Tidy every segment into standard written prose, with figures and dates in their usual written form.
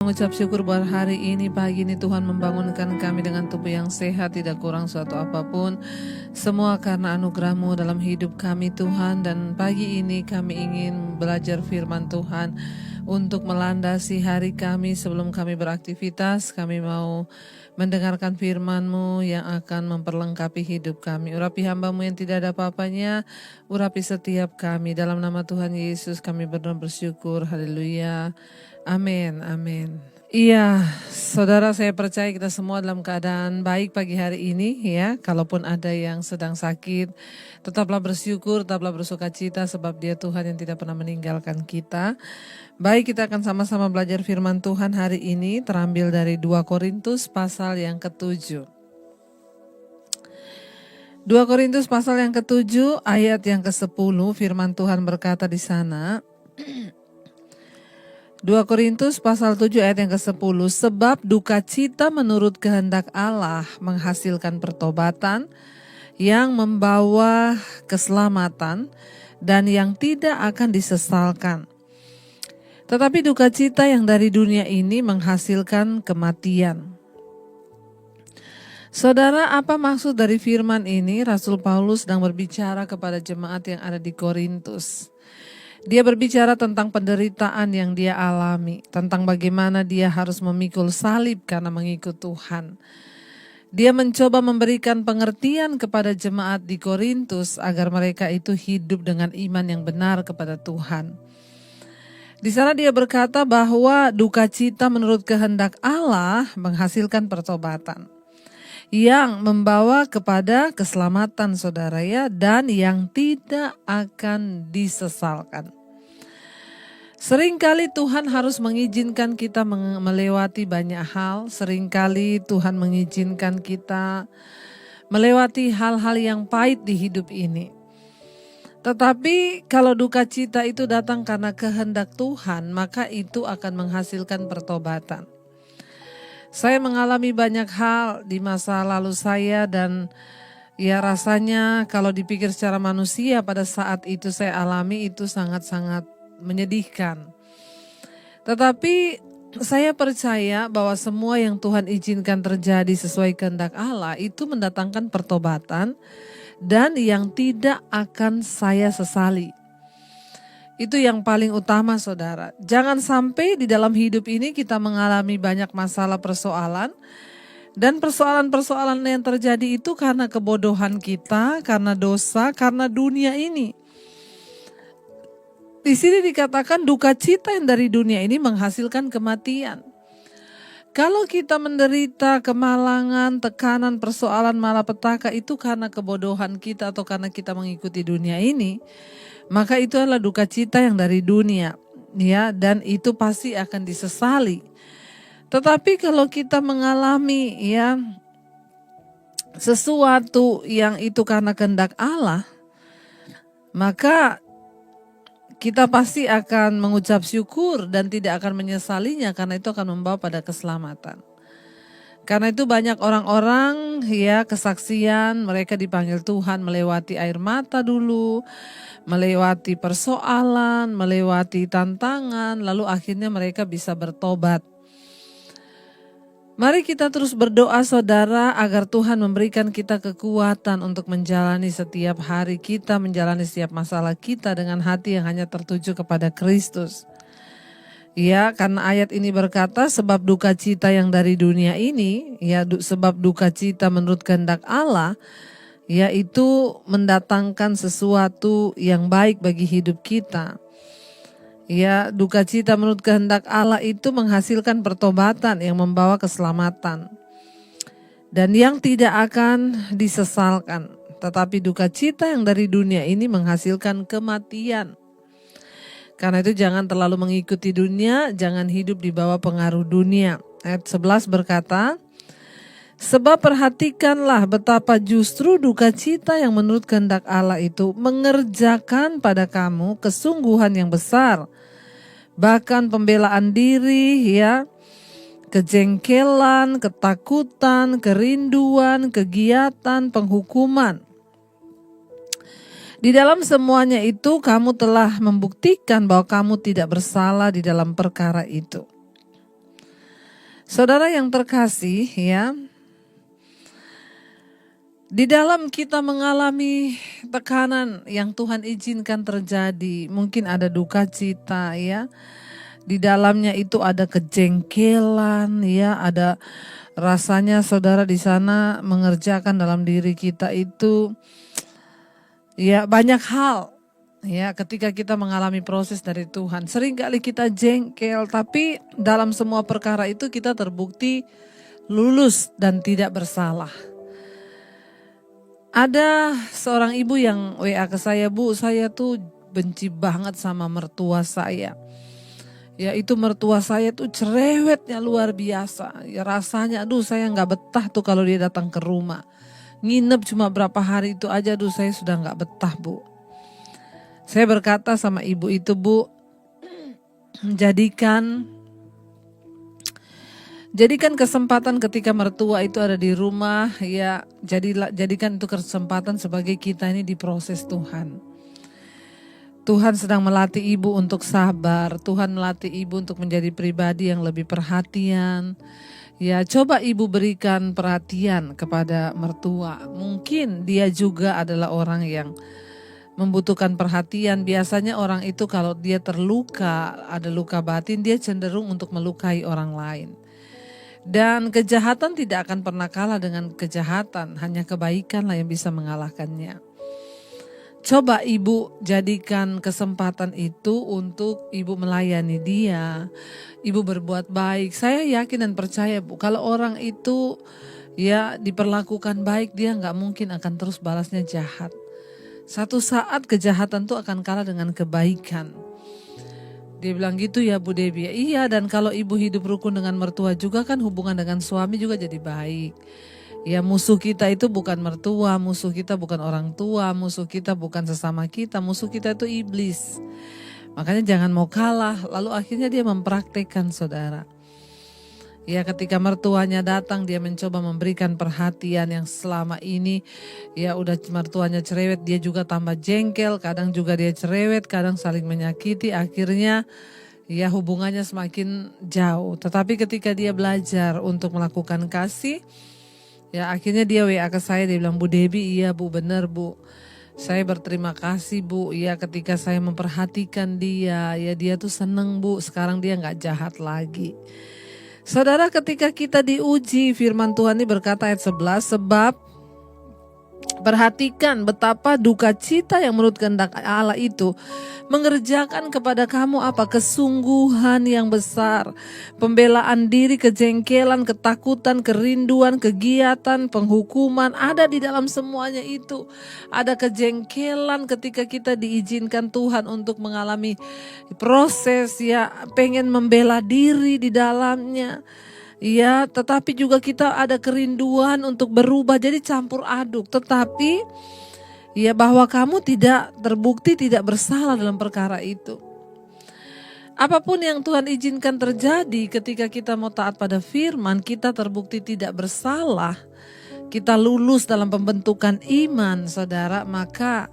Mengucap syukur buat hari ini, pagi ini Tuhan membangunkan kami dengan tubuh yang sehat, tidak kurang suatu apapun. Semua karena anugerah-Mu dalam hidup kami Tuhan. Dan pagi ini kami ingin belajar firman Tuhan untuk melandasi hari kami sebelum kami beraktivitas. Kami mau mendengarkan firman-Mu yang akan memperlengkapi hidup kami. Urapi hamba-Mu yang tidak ada apa-apanya, urapi setiap kami. Dalam nama Tuhan Yesus kami berdoa bersyukur. Haleluya. Amin, amin. Iya, saudara, saya percaya kita semua dalam keadaan baik pagi hari ini ya. Kalaupun ada yang sedang sakit, tetaplah bersyukur, tetaplah bersukacita sebab Dia Tuhan yang tidak pernah meninggalkan kita. Baik, kita akan sama-sama belajar firman Tuhan hari ini, terambil dari 2 Korintus pasal yang ke-7. 2 Korintus pasal yang ke-7 ayat yang ke-10, firman Tuhan berkata di sana, 2 Korintus pasal 7 ayat yang ke-10, sebab duka cita menurut kehendak Allah menghasilkan pertobatan yang membawa keselamatan dan yang tidak akan disesalkan. Tetapi duka cita yang dari dunia ini menghasilkan kematian. Saudara, apa maksud dari firman ini? Rasul Paulus sedang berbicara kepada jemaat yang ada di Korintus. Dia berbicara tentang penderitaan yang dia alami, tentang bagaimana dia harus memikul salib karena mengikut Tuhan. Dia mencoba memberikan pengertian kepada jemaat di Korintus agar mereka itu hidup dengan iman yang benar kepada Tuhan. Di sana dia berkata bahwa duka cita menurut kehendak Allah menghasilkan pertobatan yang membawa kepada keselamatan, saudara ya, dan yang tidak akan disesalkan. Seringkali Tuhan harus mengizinkan kita melewati banyak hal. Seringkali Tuhan mengizinkan kita melewati hal-hal yang pahit di hidup ini. Tetapi kalau duka cita itu datang karena kehendak Tuhan, maka itu akan menghasilkan pertobatan. Saya mengalami banyak hal di masa lalu saya dan ya rasanya kalau dipikir secara manusia pada saat itu saya alami itu sangat-sangat menyedihkan. Tetapi saya percaya bahwa semua yang Tuhan izinkan terjadi sesuai kehendak Allah itu mendatangkan pertobatan dan yang tidak akan saya sesali. Itu yang paling utama, saudara. Jangan sampai di dalam hidup ini kita mengalami banyak masalah persoalan. Dan persoalan-persoalan yang terjadi itu karena kebodohan kita, karena dosa, karena dunia ini. Di sini dikatakan duka cita yang dari dunia ini menghasilkan kematian. Kalau kita menderita kemalangan, tekanan, persoalan, malapetaka itu karena kebodohan kita atau karena kita mengikuti dunia ini, maka itu adalah duka cita yang dari dunia, ya, dan itu pasti akan disesali. Tetapi kalau kita mengalami ya sesuatu yang itu karena kehendak Allah, maka kita pasti akan mengucap syukur dan tidak akan menyesalinya karena itu akan membawa pada keselamatan. Karena itu banyak orang-orang ya kesaksian mereka dipanggil Tuhan melewati air mata dulu, melewati persoalan, melewati tantangan, lalu akhirnya mereka bisa bertobat. Mari kita terus berdoa, saudara, agar Tuhan memberikan kita kekuatan untuk menjalani setiap hari kita, menjalani setiap masalah kita dengan hati yang hanya tertuju kepada Kristus. Ya, karena ayat ini berkata sebab duka cita yang dari dunia ini, ya sebab duka cita menurut kehendak Allah, yaitu mendatangkan sesuatu yang baik bagi hidup kita. Ya, duka cita menurut kehendak Allah itu menghasilkan pertobatan yang membawa keselamatan. Dan yang tidak akan disesalkan. Tetapi duka cita yang dari dunia ini menghasilkan kematian. Karena itu jangan terlalu mengikuti dunia, jangan hidup di bawah pengaruh dunia. Ayat 11 berkata, sebab perhatikanlah betapa justru duka cita yang menurut kehendak Allah itu mengerjakan pada kamu kesungguhan yang besar. Bahkan pembelaan diri, ya, kejengkelan, ketakutan, kerinduan, kegiatan, penghukuman. Di dalam semuanya itu kamu telah membuktikan bahwa kamu tidak bersalah di dalam perkara itu. Saudara yang terkasih ya, di dalam kita mengalami tekanan yang Tuhan izinkan terjadi, mungkin ada duka cita ya. Di dalamnya itu ada kejengkelan ya, ada rasanya saudara di sana mengerjakan dalam diri kita itu ya banyak hal. Ya, ketika kita mengalami proses dari Tuhan, seringkali kita jengkel, tapi dalam semua perkara itu kita terbukti lulus dan tidak bersalah. Ada seorang ibu yang WA ke saya, Bu, saya tuh benci banget sama mertua saya. Ya itu mertua saya tuh cerewetnya luar biasa. Ya rasanya aduh saya gak betah tuh kalau dia datang ke rumah. Nginep cuma berapa hari itu aja, aduh saya sudah gak betah, Bu. Saya berkata sama ibu itu, Bu, jadikan kesempatan ketika mertua itu ada di rumah, ya jadikan itu kesempatan sebagai kita ini diproses Tuhan. Tuhan sedang melatih ibu untuk sabar, Tuhan melatih ibu untuk menjadi pribadi yang lebih perhatian. Ya coba ibu berikan perhatian kepada mertua, mungkin dia juga adalah orang yang membutuhkan perhatian. Biasanya orang itu kalau dia terluka, ada luka batin, dia cenderung untuk melukai orang lain. Dan kejahatan tidak akan pernah kalah dengan kejahatan, hanya kebaikanlah yang bisa mengalahkannya. Coba ibu jadikan kesempatan itu untuk ibu melayani dia, ibu berbuat baik. Saya yakin dan percaya, Bu, kalau orang itu ya diperlakukan baik, dia nggak mungkin akan terus balasnya jahat. Satu saat kejahatan itu akan kalah dengan kebaikan. Dia bilang gitu ya Bu Debbie. Iya, dan kalau ibu hidup rukun dengan mertua juga kan hubungan dengan suami juga jadi baik. Ya musuh kita itu bukan mertua, musuh kita bukan orang tua, musuh kita bukan sesama kita, musuh kita itu iblis. Makanya jangan mau kalah, lalu akhirnya dia mempraktekkan saudara. Ya ketika mertuanya datang dia mencoba memberikan perhatian yang selama ini ya udah mertuanya cerewet, dia juga tambah jengkel, kadang juga dia cerewet, kadang saling menyakiti, akhirnya ya hubungannya semakin jauh. Tetapi ketika dia belajar untuk melakukan kasih, ya akhirnya dia WA ke saya, dia bilang, Bu Debbie, iya Bu, benar Bu. Saya berterima kasih Bu, ya ketika saya memperhatikan dia, ya dia tuh seneng Bu, sekarang dia gak jahat lagi. Saudara, ketika kita diuji, firman Tuhan ini berkata ayat 11, sebab perhatikan betapa duka cita yang menurut kehendak Allah itu mengerjakan kepada kamu apa? Kesungguhan yang besar, pembelaan diri, kejengkelan, ketakutan, kerinduan, kegiatan, penghukuman, ada di dalam semuanya itu. Ada kejengkelan ketika kita diizinkan Tuhan untuk mengalami proses ya pengen membela diri di dalamnya. Ya, tetapi juga kita ada kerinduan untuk berubah, jadi campur aduk. Tetapi ya bahwa kamu tidak terbukti tidak bersalah dalam perkara itu. Apapun yang Tuhan izinkan terjadi ketika kita mau taat pada firman, kita terbukti tidak bersalah, kita lulus dalam pembentukan iman saudara, maka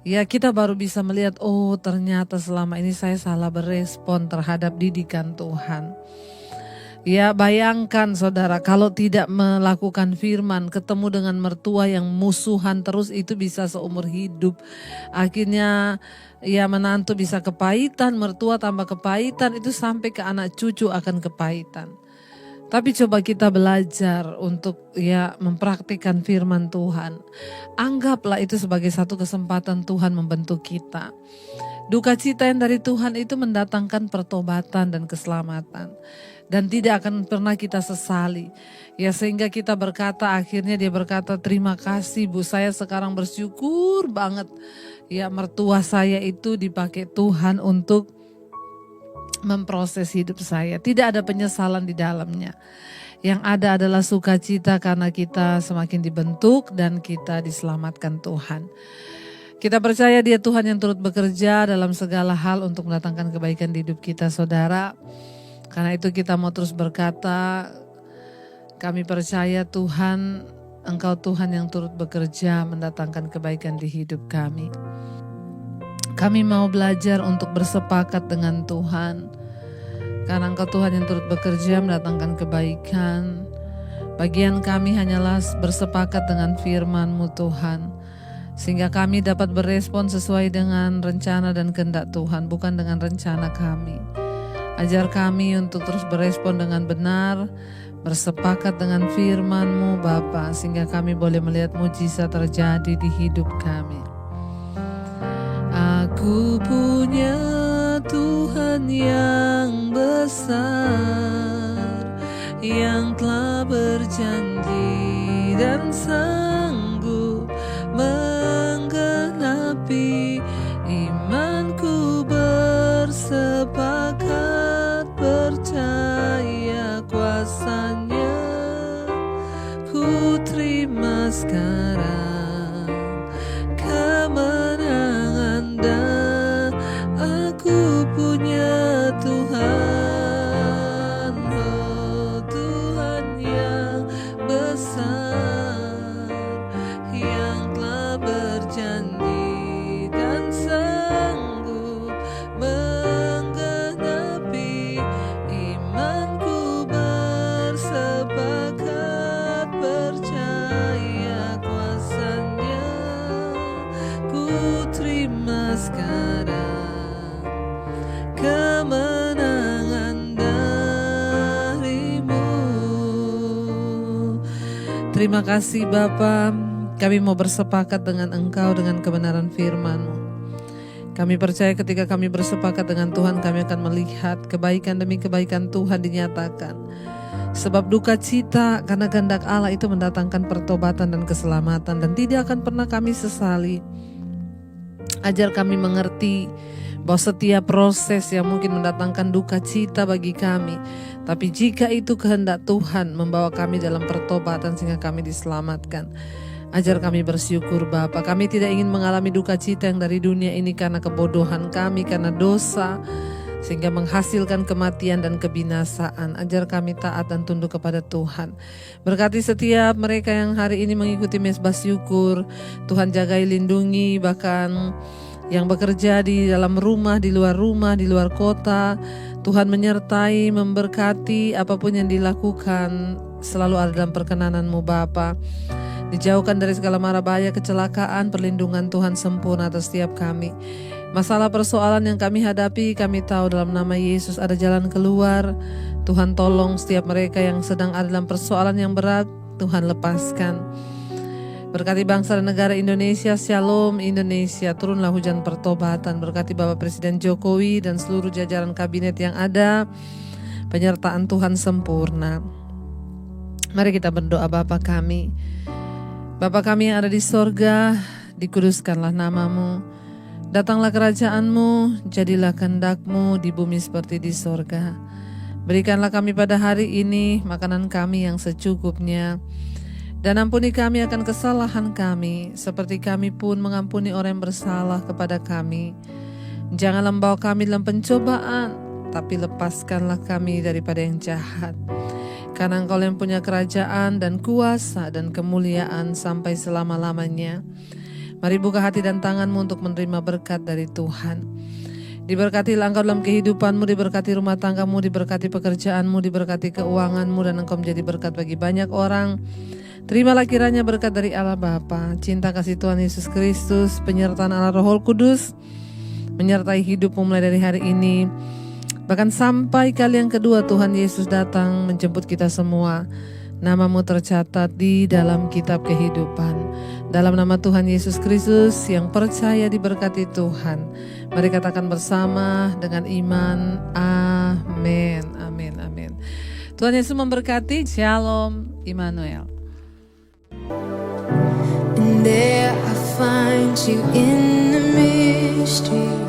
ya kita baru bisa melihat, oh ternyata selama ini saya salah berespon terhadap didikan Tuhan. Ya bayangkan saudara, kalau tidak melakukan firman, ketemu dengan mertua yang musuhan terus, itu bisa seumur hidup. Akhirnya ya menantu bisa kepahitan, mertua tambah kepahitan, itu sampai ke anak cucu akan kepahitan. Tapi coba kita belajar untuk ya mempraktikkan firman Tuhan. Anggaplah itu sebagai satu kesempatan Tuhan membentuk kita. Duka cita yang dari Tuhan itu mendatangkan pertobatan dan keselamatan. Dan tidak akan pernah kita sesali. Ya sehingga kita berkata, akhirnya dia berkata, terima kasih Bu, saya sekarang bersyukur banget. Ya mertua saya itu dipakai Tuhan untuk memproses hidup saya. Tidak ada penyesalan di dalamnya. Yang ada adalah sukacita karena kita semakin dibentuk dan kita diselamatkan Tuhan. Kita percaya Dia Tuhan yang turut bekerja dalam segala hal untuk mendatangkan kebaikan di hidup kita saudara. Karena itu kita mau terus berkata, kami percaya Tuhan, Engkau Tuhan yang turut bekerja mendatangkan kebaikan di hidup kami. Kami mau belajar untuk bersepakat dengan Tuhan. Karena Engkau Tuhan yang turut bekerja mendatangkan kebaikan. Bagian kami hanyalah bersepakat dengan firman-Mu Tuhan, sehingga kami dapat berespon sesuai dengan rencana dan kehendak Tuhan, bukan dengan rencana kami. Ajar kami untuk terus berespon dengan benar, bersepakat dengan firman-Mu Bapa, sehingga kami boleh melihat mujizat terjadi di hidup kami. Aku punya Tuhan yang besar, yang telah berjanji dan sanggup menggenapi imanku, bersepakat percaya kuasa-Nya. Ku terima sekarang kemenangan dan aku punya Tuhan, oh Tuhan yang besar, yang telah berjanji dan sanggup menggenapi imanku, bersepakat percaya kuasa-Nya. Ku terima sekarang kemenangan dari-Mu. Terima kasih Bapa, kami mau bersepakat dengan Engkau dengan kebenaran firman-Mu. Kami percaya ketika kami bersepakat dengan Tuhan, kami akan melihat kebaikan demi kebaikan Tuhan dinyatakan. Sebab duka cita karena kehendak Allah itu mendatangkan pertobatan dan keselamatan, dan tidak akan pernah kami sesali. Ajar kami mengerti bahwa setiap proses yang mungkin mendatangkan duka cita bagi kami, tapi jika itu kehendak Tuhan membawa kami dalam pertobatan sehingga kami diselamatkan. Ajar kami bersyukur Bapa. Kami tidak ingin mengalami duka cita yang dari dunia ini karena kebodohan kami, karena dosa, sehingga menghasilkan kematian dan kebinasaan. Ajar kami taat dan tunduk kepada Tuhan. Berkati setiap mereka yang hari ini mengikuti Mezbah Syukur. Tuhan jagai, lindungi, bahkan yang bekerja di dalam rumah, di luar kota. Tuhan menyertai, memberkati apapun yang dilakukan, selalu ada dalam perkenanan-Mu Bapa. Dijauhkan dari segala mara bahaya, kecelakaan, perlindungan Tuhan sempurna atas setiap kami. Masalah persoalan yang kami hadapi, kami tahu dalam nama Yesus ada jalan keluar. Tuhan tolong setiap mereka yang sedang ada dalam persoalan yang berat, Tuhan lepaskan. Berkati bangsa dan negara Indonesia, Shalom Indonesia, turunlah hujan pertobatan. Berkati Bapak Presiden Jokowi dan seluruh jajaran kabinet yang ada, penyertaan Tuhan sempurna. Mari kita berdoa. Bapa kami yang ada di sorga, dikuduskanlah nama-Mu. Datanglah kerajaan-Mu, jadilah kehendak-Mu di bumi seperti di sorga. Berikanlah kami pada hari ini makanan kami yang secukupnya. Dan ampuni kami akan kesalahan kami, seperti kami pun mengampuni orang yang bersalah kepada kami. Janganlah membawa kami dalam pencobaan, tapi lepaskanlah kami daripada yang jahat. Karena Engkau yang punya kerajaan dan kuasa dan kemuliaan sampai selama-lamanya. Mari buka hati dan tangan-Mu untuk menerima berkat dari Tuhan. Diberkatilah Engkau dalam kehidupan-Mu, diberkati rumah tangga-Mu, diberkati pekerjaan-Mu, diberkati keuangan-Mu, dan Engkau menjadi berkat bagi banyak orang. Terimalah kiranya berkat dari Allah Bapa, cinta kasih Tuhan Yesus Kristus, penyertaan Allah Roh Kudus, menyertai hidupmu mulai dari hari ini. Bahkan sampai kali yang kedua Tuhan Yesus datang menjemput kita semua. Nama-Mu tercatat di dalam kitab kehidupan. Dalam nama Tuhan Yesus Kristus yang percaya diberkati Tuhan. Mari katakan bersama dengan iman. Amin. Amin. Amin. Tuhan Yesus memberkati. Shalom Immanuel. And there I find You in the mystery.